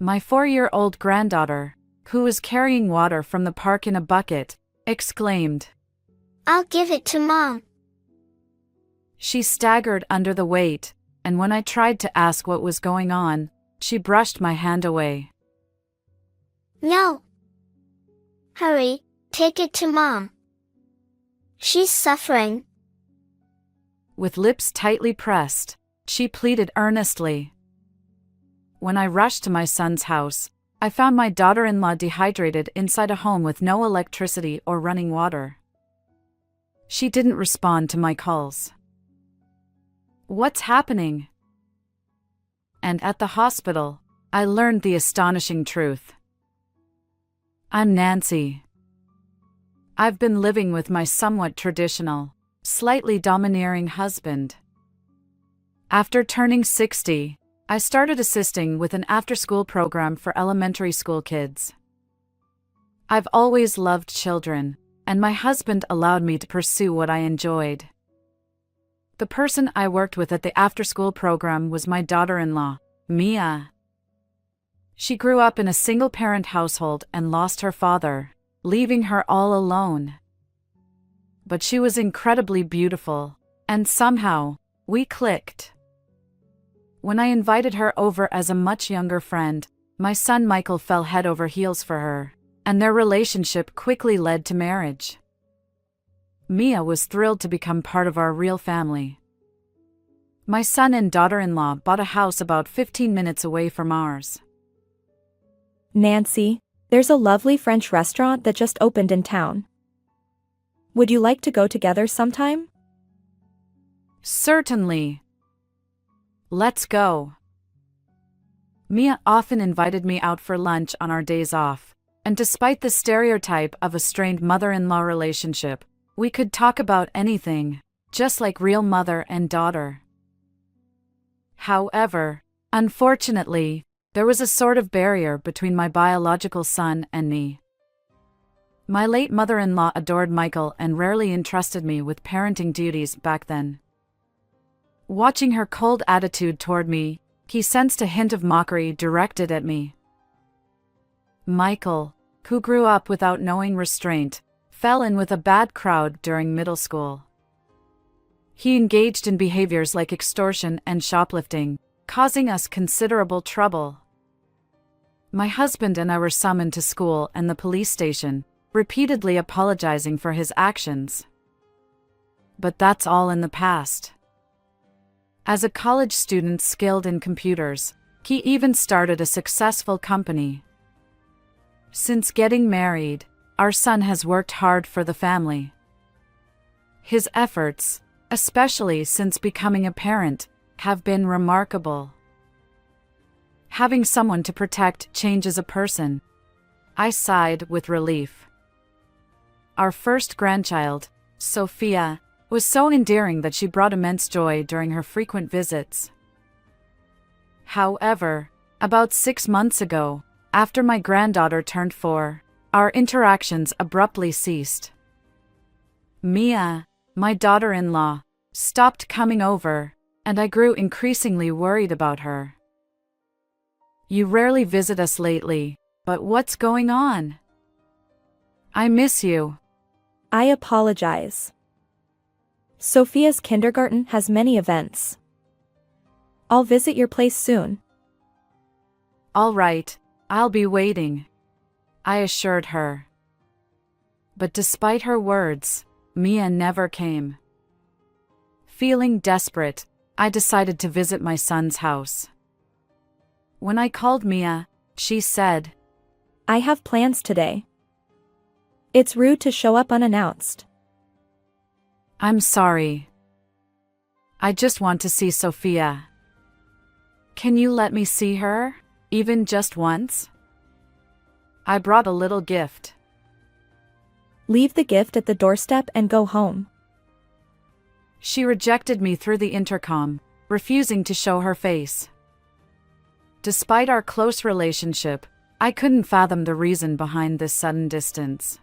My 4-year-old granddaughter, who was carrying water from the park in a bucket, exclaimed, "I'll give it to Mom." She staggered under the weight, and when I tried to ask what was going on, she brushed my hand away. "No. Hurry, take it to Mom. She's suffering." With lips tightly pressed, she pleaded earnestly. When I rushed to my son's house, I found my daughter-in-law dehydrated inside a home with no electricity or running water. She didn't respond to my calls. "What's happening?" And at the hospital, I learned the astonishing truth. I'm Nancy. I've been living with my somewhat traditional, slightly domineering husband. After turning 60, I started assisting with an after-school program for elementary school kids. I've always loved children, and my husband allowed me to pursue what I enjoyed. The person I worked with at the after-school program was my daughter-in-law, Mia. She grew up in a single-parent household and lost her father, leaving her all alone. But she was incredibly beautiful, and somehow, we clicked. When I invited her over as a much younger friend, my son Michael fell head over heels for her, and their relationship quickly led to marriage. Mia was thrilled to become part of our real family. My son and daughter-in-law bought a house about 15 minutes away from ours. Nancy, there's a lovely French restaurant that just opened in town. Would you like to go together sometime? Certainly. Let's go. Mia often invited me out for lunch on our days off, and despite the stereotype of a strained mother-in-law relationship, we could talk about anything, just like real mother and daughter. However, unfortunately, there was a sort of barrier between my biological son and me. My late mother-in-law adored Michael and rarely entrusted me with parenting duties back then. Watching her cold attitude toward me, he sensed a hint of mockery directed at me. Michael, who grew up without knowing restraint, fell in with a bad crowd during middle school. He engaged in behaviors like extortion and shoplifting, causing us considerable trouble. My husband and I were summoned to school and the police station, repeatedly apologizing for his actions. But that's all in the past. As a college student skilled in computers, he even started a successful company. Since getting married, our son has worked hard for the family. His efforts, especially since becoming a parent, have been remarkable. Having someone to protect changes a person. I sighed with relief. Our first grandchild, Sophia, was so endearing that she brought immense joy during her frequent visits. However, about 6 months ago, after my granddaughter turned 4, our interactions abruptly ceased. Mia, my daughter-in-law, stopped coming over, and I grew increasingly worried about her. "You rarely visit us lately, but what's going on?" "I miss you." I apologize. Sophia's kindergarten has many events. I'll visit your place soon. "All right, I'll be waiting," I assured her. But despite her words, Mia never came. Feeling desperate, I decided to visit my son's house. When I called Mia, she said, I have plans today. It's rude to show up unannounced. "I'm sorry. I just want to see Sophia. Can you let me see her, even just once?" I brought a little gift. Leave the gift at the doorstep and go home. She rejected me through the intercom, refusing to show her face. Despite our close relationship, I couldn't fathom the reason behind this sudden distance.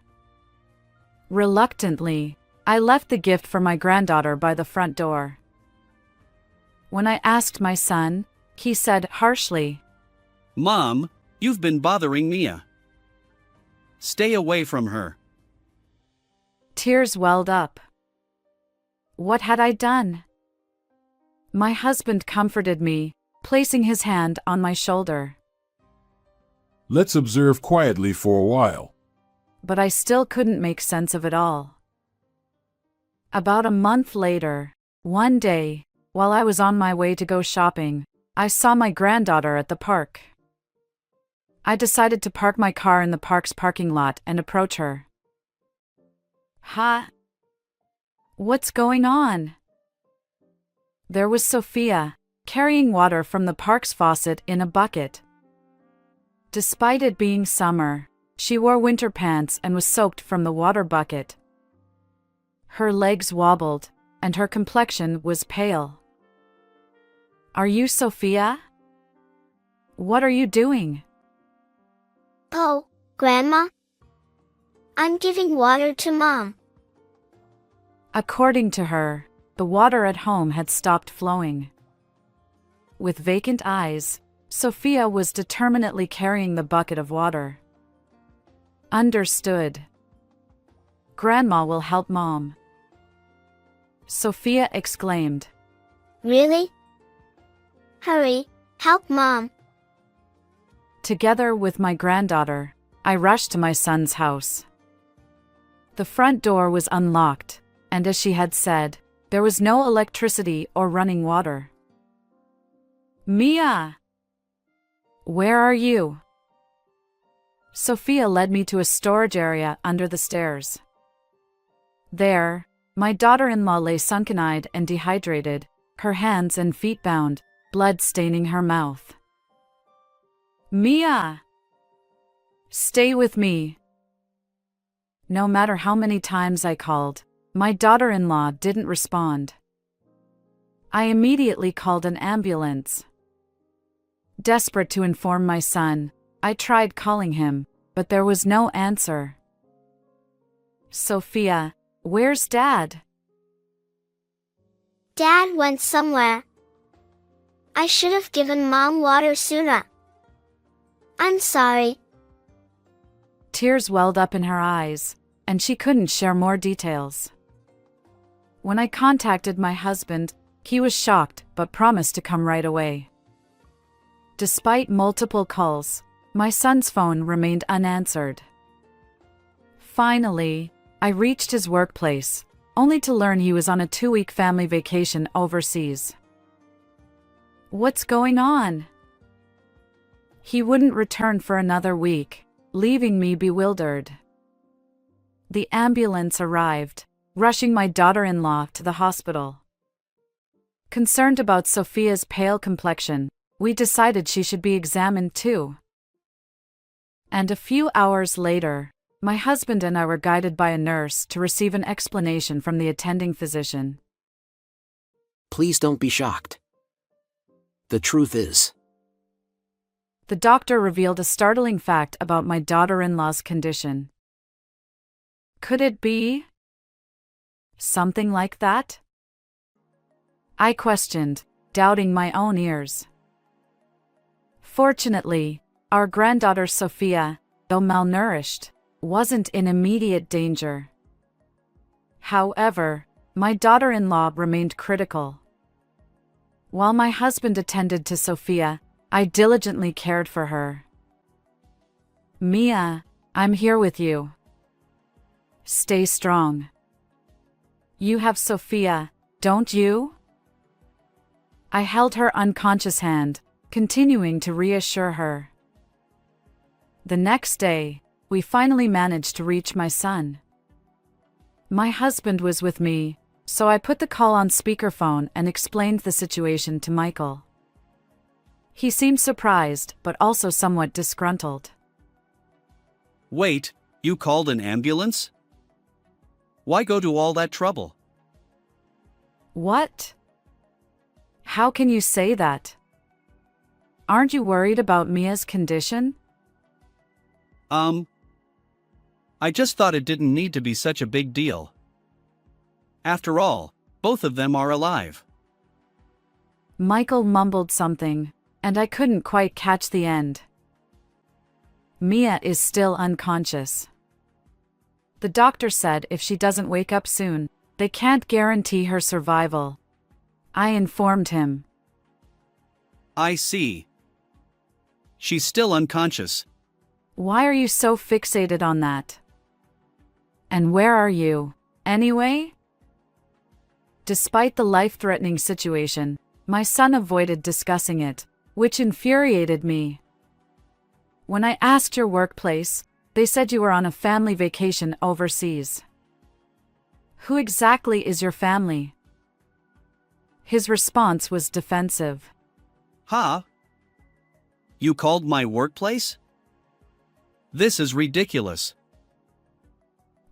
Reluctantly, I left the gift for my granddaughter by the front door. When I asked my son, he said harshly, "Mom, You've been bothering Mia. Stay away from her. Tears welled up. What had I done? My husband comforted me, placing his hand on my shoulder. Let's observe quietly for a while. But I still couldn't make sense of it all. About a month later, one day, while I was on my way to go shopping, I saw my granddaughter at the park. I decided to park my car in the park's parking lot and approach her. "Ha? What's going on?" There was Sophia, carrying water from the park's faucet in a bucket. Despite it being summer, she wore winter pants and was soaked from the water bucket. Her legs wobbled, and her complexion was pale. "Are you Sophia? What are you doing?" Oh, Grandma? I'm giving water to Mom. According to her, the water at home had stopped flowing. With vacant eyes, Sophia was determinedly carrying the bucket of water. Understood. Grandma will help Mom. Sophia exclaimed. Really? Hurry, help Mom. Together with my granddaughter, I rushed to my son's house. The front door was unlocked, and as she had said, there was no electricity or running water. "Mia! Where are you?" Sophia led me to a storage area under the stairs. There, my daughter-in-law lay sunken-eyed and dehydrated, her hands and feet bound, blood staining her mouth. "Mia! Stay with me." No matter how many times I called, my daughter-in-law didn't respond. I immediately called an ambulance. Desperate to inform my son, I tried calling him, but there was no answer. "Sophia, where's Dad?" Dad went somewhere. I should have given Mom water sooner. I'm sorry. Tears welled up in her eyes, and she couldn't share more details. When I contacted my husband, he was shocked but promised to come right away. Despite multiple calls, my son's phone remained unanswered. Finally, I reached his workplace, only to learn he was on a 2-week family vacation overseas. "What's going on?" He wouldn't return for another week, leaving me bewildered. The ambulance arrived, rushing my daughter-in-law to the hospital. Concerned about Sophia's pale complexion, we decided she should be examined too. And a few hours later, my husband and I were guided by a nurse to receive an explanation from the attending physician. Please don't be shocked. The truth is, The doctor revealed a startling fact about my daughter-in-law's condition. Could it be something like that? I questioned, doubting my own ears. Fortunately, our granddaughter Sophia, though malnourished, wasn't in immediate danger. However, my daughter-in-law remained critical. While my husband attended to Sophia, I diligently cared for her. "Mia, I'm here with you. Stay strong. You have Sophia, don't you?" I held her unconscious hand, continuing to reassure her. The next day, we finally managed to reach my son. My husband was with me, so I put the call on speakerphone and explained the situation to Michael. He seemed surprised, but also somewhat disgruntled. Wait, you called an ambulance? Why go to all that trouble? What? How can you say that? Aren't you worried about Mia's condition? I just thought it didn't need to be such a big deal. After all, both of them are alive. Michael mumbled something, and I couldn't quite catch the end. Mia is still unconscious. The doctor said if she doesn't wake up soon, they can't guarantee her survival. I informed him. I see. She's still unconscious. Why are you so fixated on that? And where are you, anyway? Despite the life-threatening situation, my son avoided discussing it, which infuriated me. When I asked your workplace, they said you were on a family vacation overseas. Who exactly is your family? His response was defensive. Huh? You called my workplace? This is ridiculous.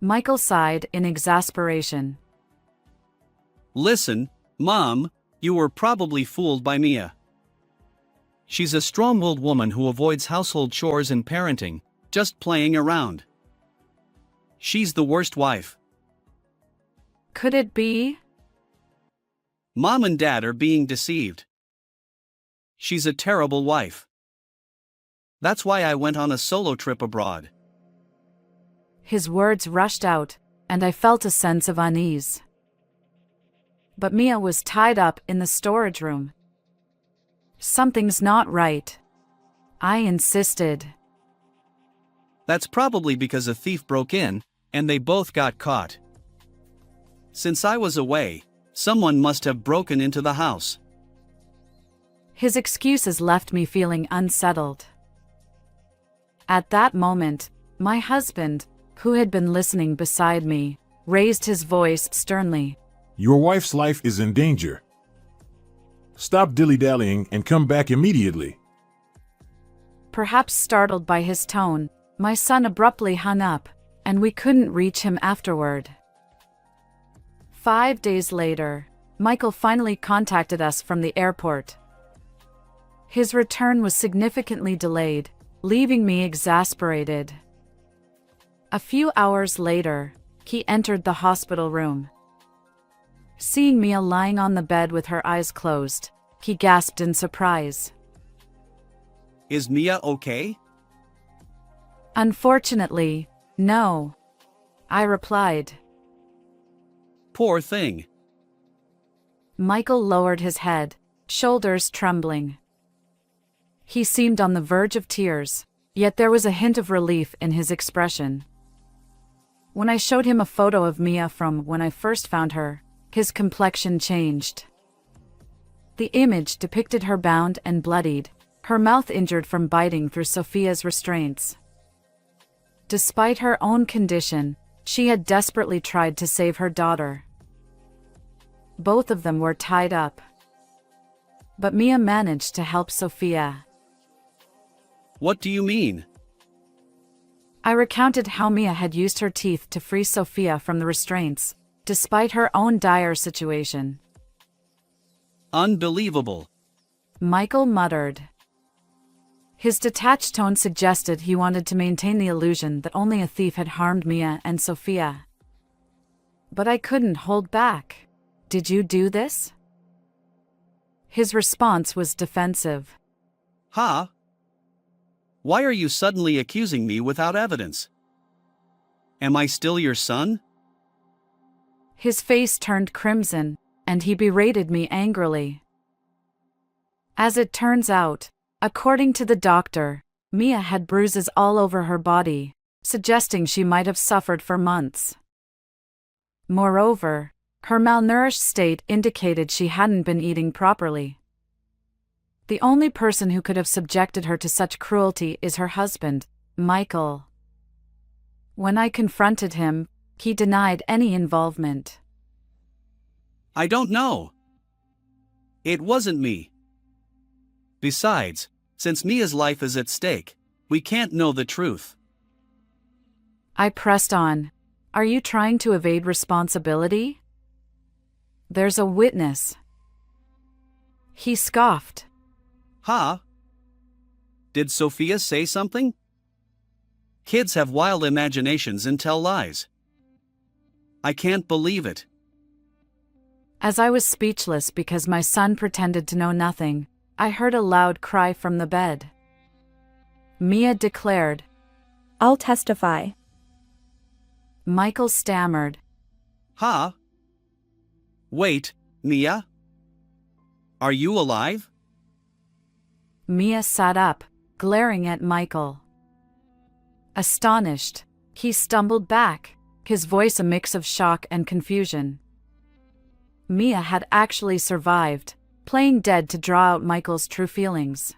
Michael sighed in exasperation. Listen, Mom, you were probably fooled by Mia. She's a strong-willed woman who avoids household chores and parenting, just playing around. She's the worst wife. Could it be? Mom and Dad are being deceived. She's a terrible wife. That's why I went on a solo trip abroad. His words rushed out, and I felt a sense of unease. But Mia was tied up in the storage room. Something's not right. I insisted. That's probably because a thief broke in, and they both got caught. Since I was away, someone must have broken into the house. His excuses left me feeling unsettled. At that moment, my husband, who had been listening beside me, raised his voice sternly. Your wife's life is in danger. Stop dilly-dallying and come back immediately. Perhaps startled by his tone, my son abruptly hung up, and we couldn't reach him afterward. 5 days later, Michael finally contacted us from the airport. His return was significantly delayed, leaving me exasperated. A few hours later, he entered the hospital room. Seeing Mia lying on the bed with her eyes closed, he gasped in surprise. Is Mia okay? Unfortunately, no. I replied. Poor thing. Michael lowered his head, shoulders trembling. He seemed on the verge of tears, yet there was a hint of relief in his expression. When I showed him a photo of Mia from when I first found her, his complexion changed. The image depicted her bound and bloodied, her mouth injured from biting through Sophia's restraints. Despite her own condition, she had desperately tried to save her daughter. Both of them were tied up. But Mia managed to help Sophia. What do you mean? I recounted how Mia had used her teeth to free Sophia from the restraints, despite her own dire situation. Unbelievable. Michael muttered. His detached tone suggested he wanted to maintain the illusion that only a thief had harmed Mia and Sophia. But I couldn't hold back. Did you do this? His response was defensive. Huh? Why are you suddenly accusing me without evidence? Am I still your son? His face turned crimson, and he berated me angrily. As it turns out, according to the doctor, Mia had bruises all over her body, suggesting she might have suffered for months. Moreover, her malnourished state indicated she hadn't been eating properly. The only person who could have subjected her to such cruelty is her husband, Michael. When I confronted him, he denied any involvement. I don't know. It wasn't me. Besides, since Mia's life is at stake, we can't know the truth. I pressed on. Are you trying to evade responsibility? There's a witness. He scoffed. Huh? Did Sophia say something? Kids have wild imaginations and tell lies. I can't believe it. As I was speechless because my son pretended to know nothing, I heard a loud cry from the bed. Mia declared, I'll testify. Michael stammered. Huh? Wait, Mia? Are you alive? Mia sat up, glaring at Michael. Astonished, he stumbled back, his voice a mix of shock and confusion. Mia had actually survived, playing dead to draw out Michael's true feelings.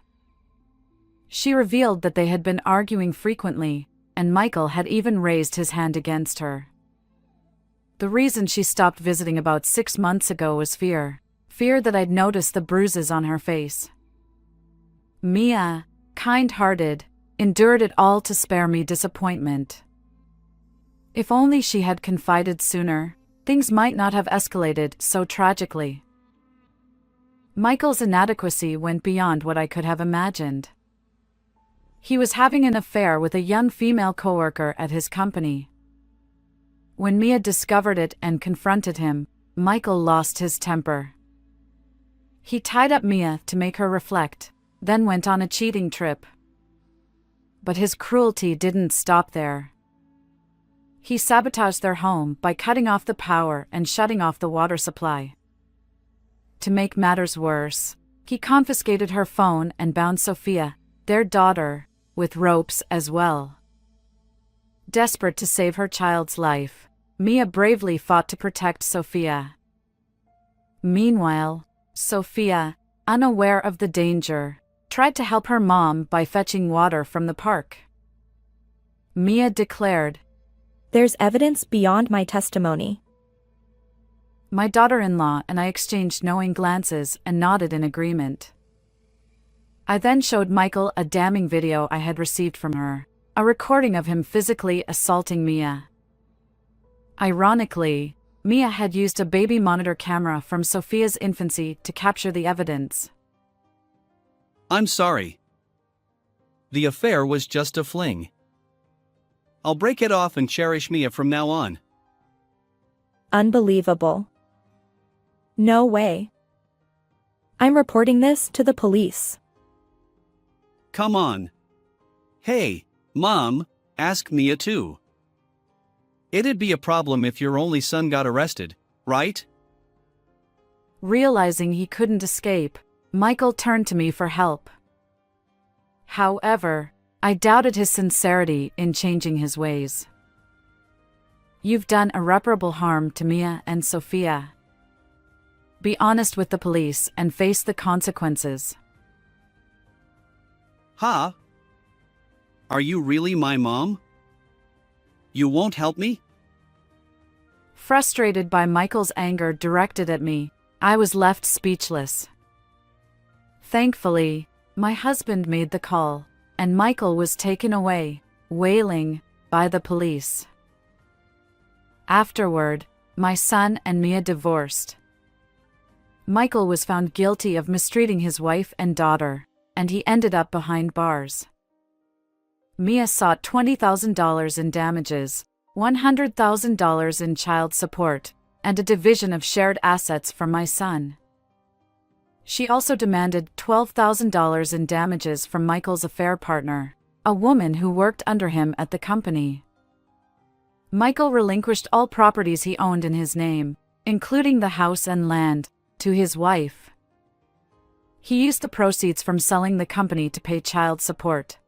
She revealed that they had been arguing frequently, and Michael had even raised his hand against her. The reason she stopped visiting about 6 months ago was fear that I'd noticed the bruises on her face. Mia, kind-hearted, endured it all to spare me disappointment. If only she had confided sooner, things might not have escalated so tragically. Michael's inadequacy went beyond what I could have imagined. He was having an affair with a young female coworker at his company. When Mia discovered it and confronted him, Michael lost his temper. He tied up Mia to make her reflect, then went on a cheating trip. But his cruelty didn't stop there. He sabotaged their home by cutting off the power and shutting off the water supply. To make matters worse, he confiscated her phone and bound Sophia, their daughter, with ropes as well. Desperate to save her child's life, Mia bravely fought to protect Sophia. Meanwhile, Sophia, unaware of the danger, tried to help her mom by fetching water from the park. Mia declared, There's evidence beyond my testimony. My daughter-in-law and I exchanged knowing glances and nodded in agreement. I then showed Michael a damning video I had received from her, a recording of him physically assaulting Mia. Ironically, Mia had used a baby monitor camera from Sophia's infancy to capture the evidence. I'm sorry. The affair was just a fling. I'll break it off and cherish Mia from now on. Unbelievable. No way. I'm reporting this to the police. Come on. Hey, Mom, ask Mia too. It'd be a problem if your only son got arrested, right? Realizing he couldn't escape, Michael turned to me for help. However, I doubted his sincerity in changing his ways. You've done irreparable harm to Mia and Sophia. Be honest with the police and face the consequences. Huh? Are you really my mom? You won't help me? Frustrated by Michael's anger directed at me, I was left speechless. Thankfully, my husband made the call, and Michael was taken away, wailing, by the police. Afterward, my son and Mia divorced. Michael was found guilty of mistreating his wife and daughter, and he ended up behind bars. Mia sought $20,000 in damages, $100,000 in child support, and a division of shared assets from my son. She also demanded $12,000 in damages from Michael's affair partner, a woman who worked under him at the company. Michael relinquished all properties he owned in his name, including the house and land, to his wife. He used the proceeds from selling the company to pay child support.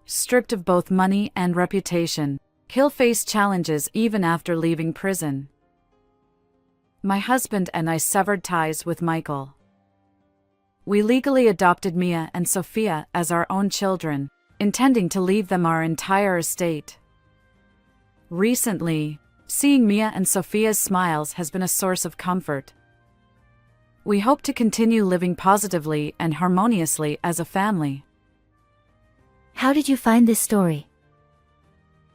Stripped of both money and reputation, he'll face challenges even after leaving prison. My husband and I severed ties with Michael. We legally adopted Mia and Sophia as our own children, intending to leave them our entire estate. Recently, seeing Mia and Sophia's smiles has been a source of comfort. We hope to continue living positively and harmoniously as a family. How did you find this story?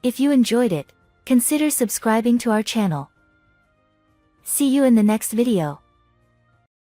If you enjoyed it, consider subscribing to our channel. See you in the next video.